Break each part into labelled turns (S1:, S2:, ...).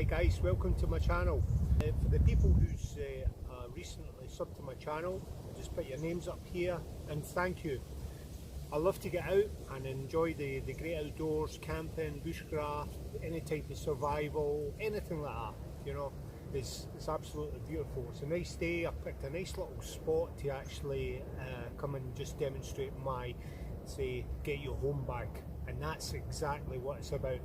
S1: guys, welcome to my channel. For the people who's recently subbed to my channel, just put your names up here and thank you. I love to get out and enjoy the great outdoors, camping, bushcraft, any type of survival, anything like that, you know. It's absolutely beautiful. It's a nice day. I picked a nice little spot to actually come and just demonstrate my, say, get your home bag, and that's exactly what it's about.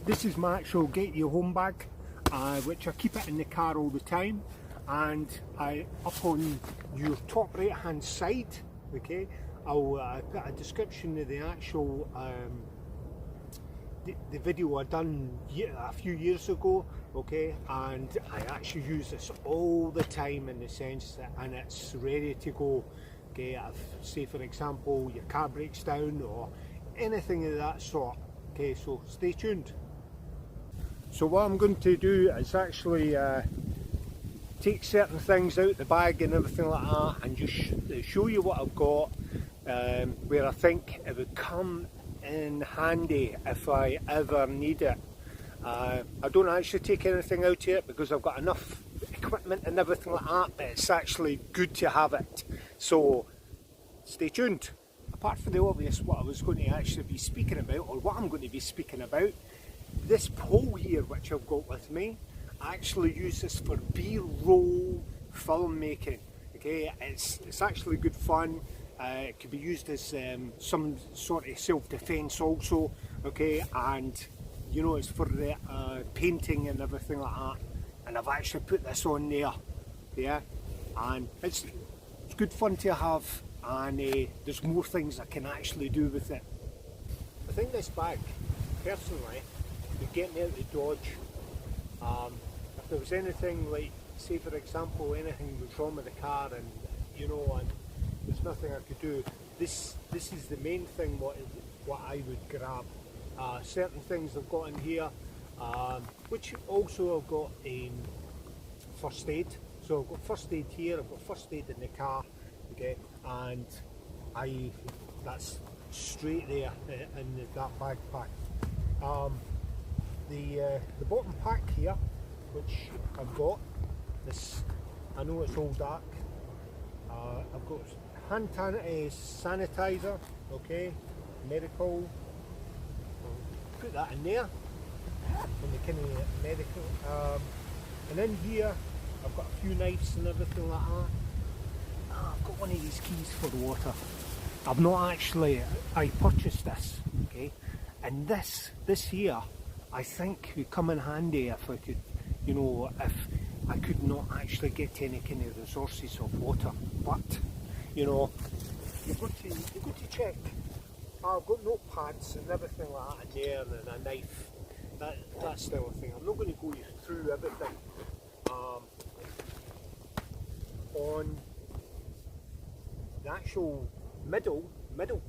S1: This is my actual get your home bag, which I keep it in the car all the time, and up on your top right hand side, okay, I'll put a description of the actual the video I done a few years ago, okay, and I actually use this all the time in the sense that, and it's ready to go, okay. Say for example your car breaks down or anything of that sort, okay, so stay tuned. So what I'm going to do is actually take certain things out the bag and everything like that, and just show you what I've got, where I think it would come in handy if I ever need it. I don't actually take anything out of it because I've got enough equipment and everything like that, but it's actually good to have it. So stay tuned. Apart from the obvious, what I was going to actually be speaking about, or what I'm going to be speaking about, this pole here which I've got with me, I actually use this for B-roll filmmaking. Okay, it's actually good fun. It could be used as some sort of self-defense also, okay, and you know, it's for the painting and everything like that. And I've actually put this on there, yeah, and it's good fun to have, and there's more things I can actually do with it. I think this bag, personally, would get me out of Dodge. If there was anything like, say for example, anything was wrong with the car, and you know, and there's nothing I could do, this is the main thing what I would grab. Certain things I've got in here, which also I've got first aid. So I've got first aid here, I've got first aid in the car, okay, and that's straight there in that backpack. The bottom pack here, which I've got, this, I know it's all dark, I've got hand sanitizer, okay, medical, put that in there, in the kind of medical, and in here I've got a few knives and everything like that. I've got one of these keys for the water. I've not actually, I purchased this, okay, and this here I think would come in handy if I could, you know, if I could not actually get any kind of resources of water. But you know, you've got to check. I've got notepads and everything like that in there, and a knife. That's the other thing. I'm not going to go through everything. On the actual middle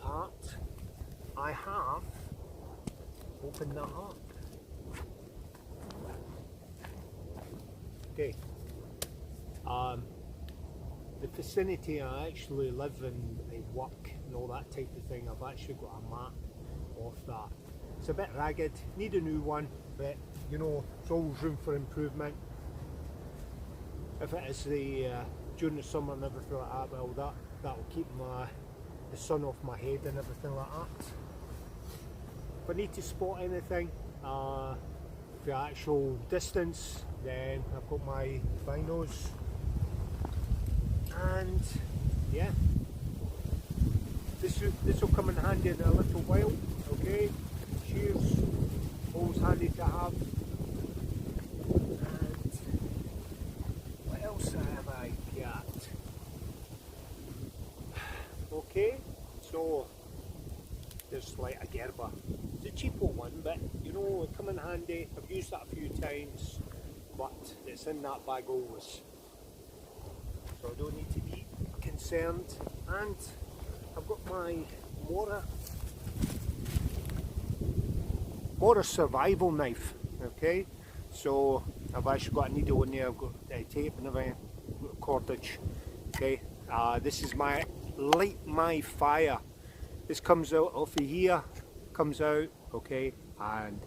S1: part, I have opened that up. Okay. The vicinity I actually live in, work and all that type of thing, I've actually got a map of that. It's a bit ragged, need a new one, but you know, there's always room for improvement. If it is during the summer and everything like that, well, that'll keep the sun off my head and everything like that. If I need to spot anything, the actual distance, then I've got my binos, and yeah, this will come in handy in a little while, okay. Shears, always handy to have. And what else have I got? Okay, so there's like a Gerber. It's a cheaper one, but you know, it come in handy. I've used that a few times, but it's in that bag always, so I don't need to be concerned. And I've got my Mora survival knife, okay. So I've actually got a needle in there, I've got tape and everything, got cordage, okay. This is my light my fire. This comes out off of here, comes out, okay, and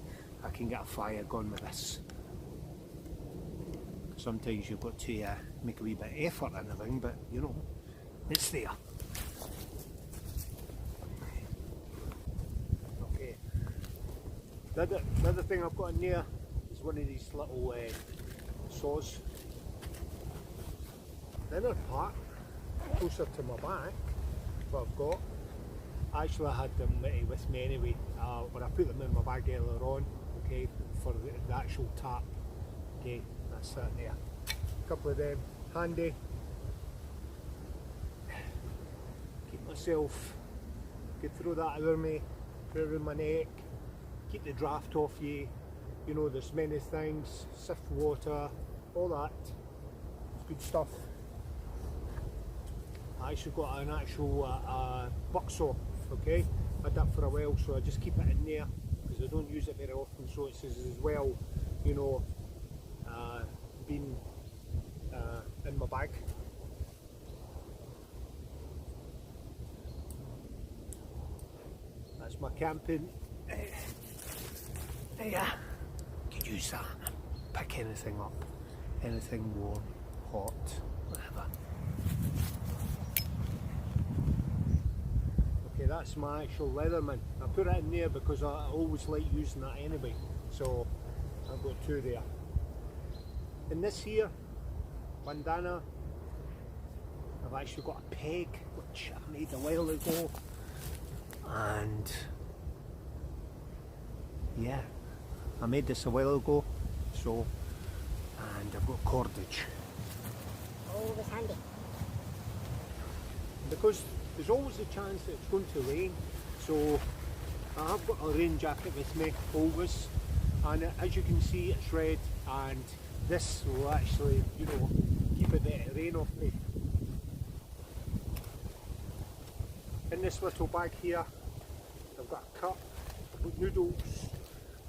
S1: I can get a fire going with this. sometimes you've got to make a wee bit of effort in the thing, but you know, it's there. Okay. The other thing I've got in there is one of these little saws. The inner part, closer to my back, what I've got, actually I had them with me anyway, when I put them in my bag earlier on, okay, for the actual tap. Okay, that's that there. A couple of them handy. Keep myself, get throw that over me, throw it around my neck, keep the draft off you. You know, there's many things, sift water, all that. It's good stuff. I actually got an actual buck saw, okay? Had that for a while, so I just keep it in there because I don't use it very often, so it's as well, you know, being in my bag. That's my camping. Yeah, could use that. Pick anything up, anything warm, hot, whatever. Okay, that's my actual Leatherman. I put it in there because I always like using that anyway, so I've got two there. In this here bandana, I've actually got a peg which I made a while ago, and yeah, I made this a while ago, so, and I've got cordage.
S2: Oh, that's handy.
S1: Because there's always a chance that it's going to rain, so I have got a rain jacket with me always, and as you can see it's red, and this will actually, you know, keep a bit of rain off me. In this little bag here, I've got a cup, I've got noodles,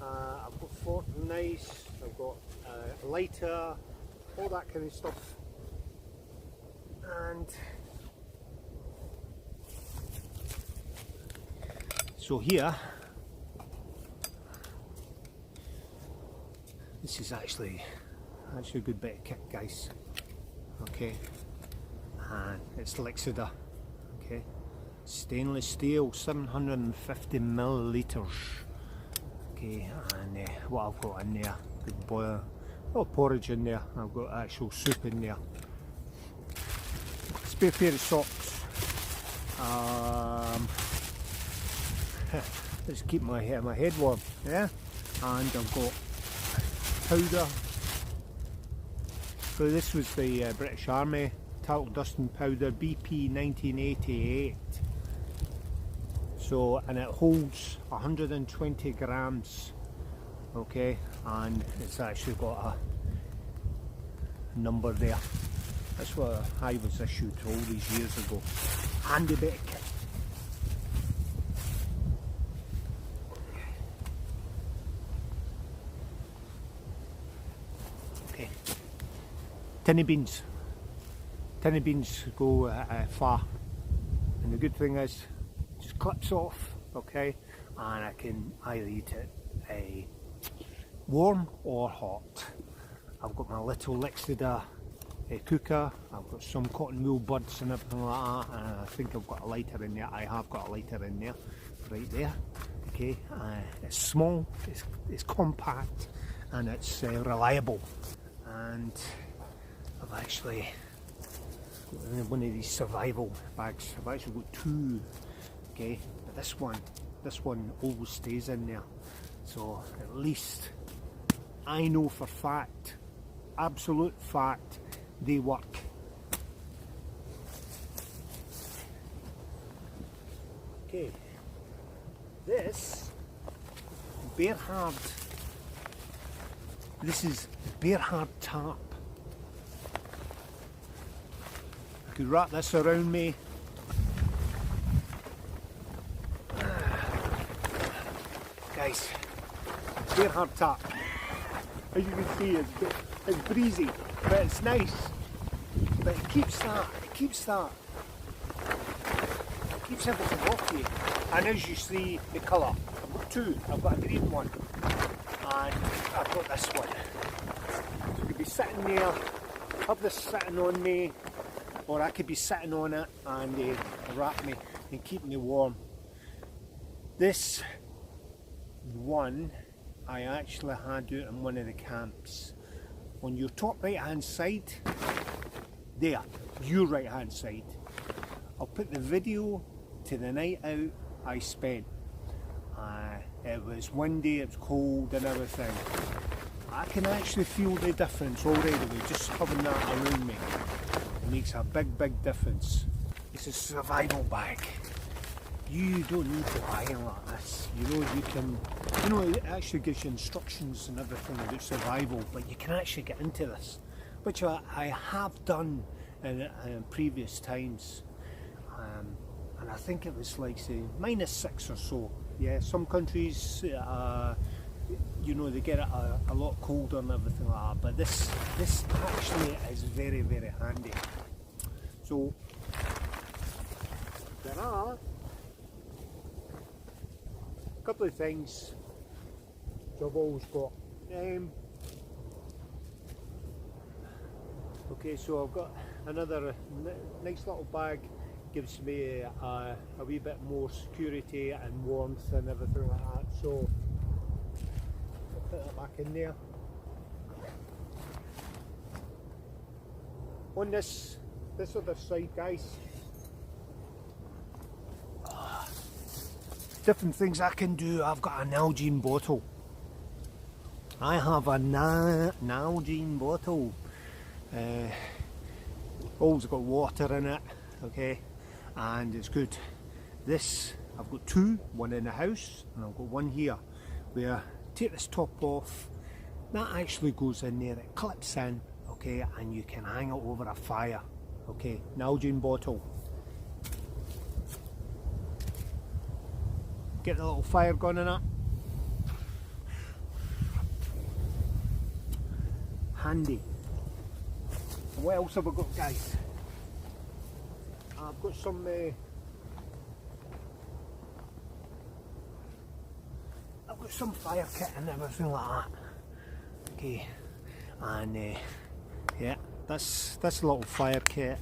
S1: I've got fork and knives, I've got a lighter, all that kind of stuff. And so here, this is actually a good bit of kit, guys. Okay, and it's Lexida. Okay, stainless steel, 750 milliliters. Okay, and what I've got in there, good boiler, porridge in there. I've got actual soup in there. Spare pair of socks. Let's keep my head warm, yeah. And I've got powder. So this was the British Army talc dusting powder, BP 1988. So, and it holds 120 grams. Okay, and it's actually got a number there. That's what I was issued all these years ago. Handy bit of kit. Okay. Tinny beans. Tinny beans go far. And the good thing is, it just clips off, okay? And I can either eat it warm or hot. I've got my little Lexida cooker, I've got some cotton wool buds and everything like that, and I think I've got a lighter in there. I have got a lighter in there, right there. Okay, it's small, it's compact, and it's reliable. And I've actually got one of these survival bags. I've actually got two. Okay, but this one always stays in there. So at least I know for fact, absolute fact, they work. Okay, this Bearhard, this is Bearhard tarp. I could wrap this around me. Guys, Bearhard tarp. As you can see, it's breezy, but it's nice. But it keeps everything off you. And as you see, the colour, I've got two. I've got a green one, and I've got this one. So you can be sitting there, have this sitting on me, or I could be sitting on it and wrap me and keep me warm. This one I actually had out in one of the camps. On your top right hand side, there, your right hand side, I'll put the video to the night out I spent. It was windy, it was cold and everything. I can actually feel the difference already with just having that around me. It makes a big difference. It's a survival bag. You don't need to buy it like this. You know, you can, you know, it actually gives you instructions and everything about survival, but you can actually get into this, which I have done in previous times. And I think it was like, say, -6 or so. Yeah, some countries, you know, they get it a lot colder and everything like that, but this actually is very handy. So there are a couple of things I've always got. Okay, so I've got another nice little bag. Gives me a wee bit more security and warmth and everything like that. So I'll put that back in there. On this other side, guys, different things I can do. I've got an Nalgene bottle. I have a Nalgene bottle. Always got water in it, okay, and it's good. This, I've got two, one in the house and I've got one here, where take this top off, that actually goes in there, it clips in, okay, and you can hang it over a fire, okay. Nalgene bottle. Get the little fire going in it. Handy. What else have I got, guys? I've got some fire kit and everything like that. Okay, and yeah, this little fire kit,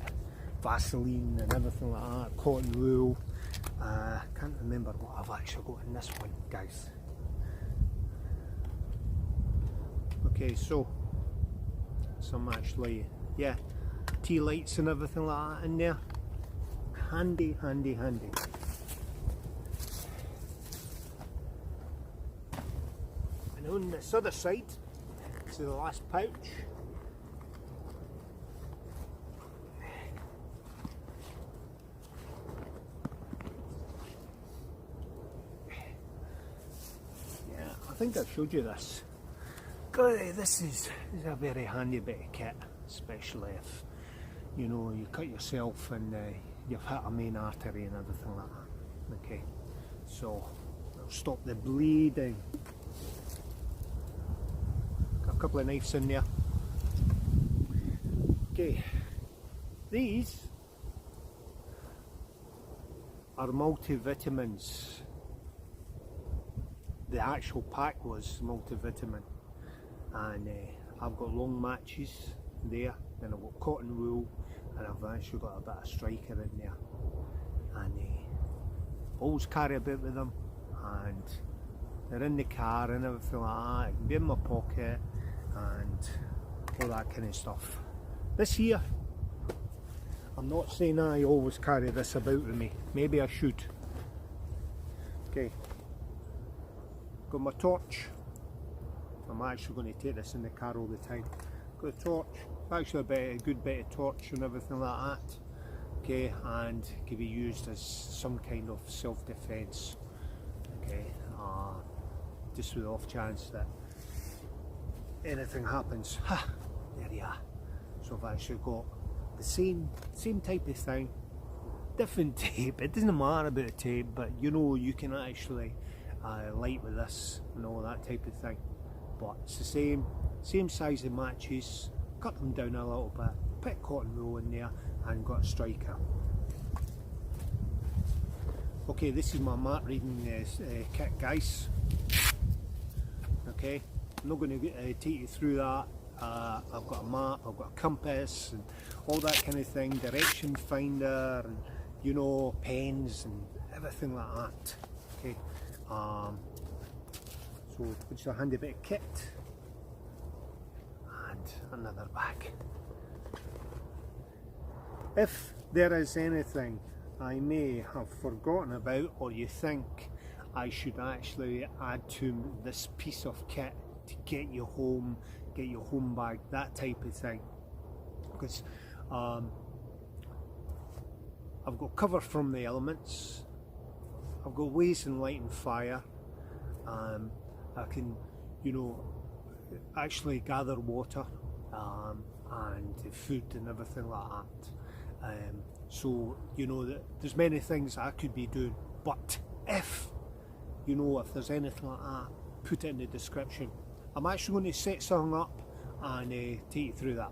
S1: Vaseline and everything like that, cotton wool. Can't remember what I've actually got in this one, guys. Okay, so some actually, yeah, tea lights and everything like that in there. Handy. And on this other side, to the last pouch, yeah, I think I've showed you this. This is a very handy bit of kit, especially if, you know, you cut yourself and you've hit a main artery and everything like that. Okay, so it'll stop the bleeding. Got a couple of knives in there. Okay, these are multivitamins. The actual pack was multivitamin, and I've got long matches there, then I've got cotton wool, and I've actually got a bit of striker in there, and always carry a bit with them, and they're in the car and everything like that. It can be in my pocket and all that kind of stuff. This here, I'm not saying I always carry this about with me, maybe I should. Okay, got my torch. I'm actually going to take this in the car all the time. Got a torch, actually a good bit of torch and everything like that. Okay, and can be used as some kind of self-defence. Okay, just with the off chance that anything happens. Ha! There you are. So I've actually got the same type of thing, different tape. It doesn't matter about the tape, but you know, you can actually light with this and all that type of thing. But it's the same size of matches, cut them down a little bit, put cotton wool in there and got a striker. Okay, this is my map reading kit, guys. Okay, I'm not going to take you through that. I've got a map, I've got a compass and all that kind of thing, direction finder and you know, pens and everything like that. Okay, so which is a handy bit of kit and another bag. If there is anything I may have forgotten about or you think I should actually add to this piece of kit to get you home, get your home bag, that type of thing, because I've got cover from the elements, I've got ways in light and fire, I can, you know, actually gather water and food and everything like that. So you know that there's many things I could be doing, but if you know, if there's anything like that, put it in the description. I'm actually going to set something up and take you through that.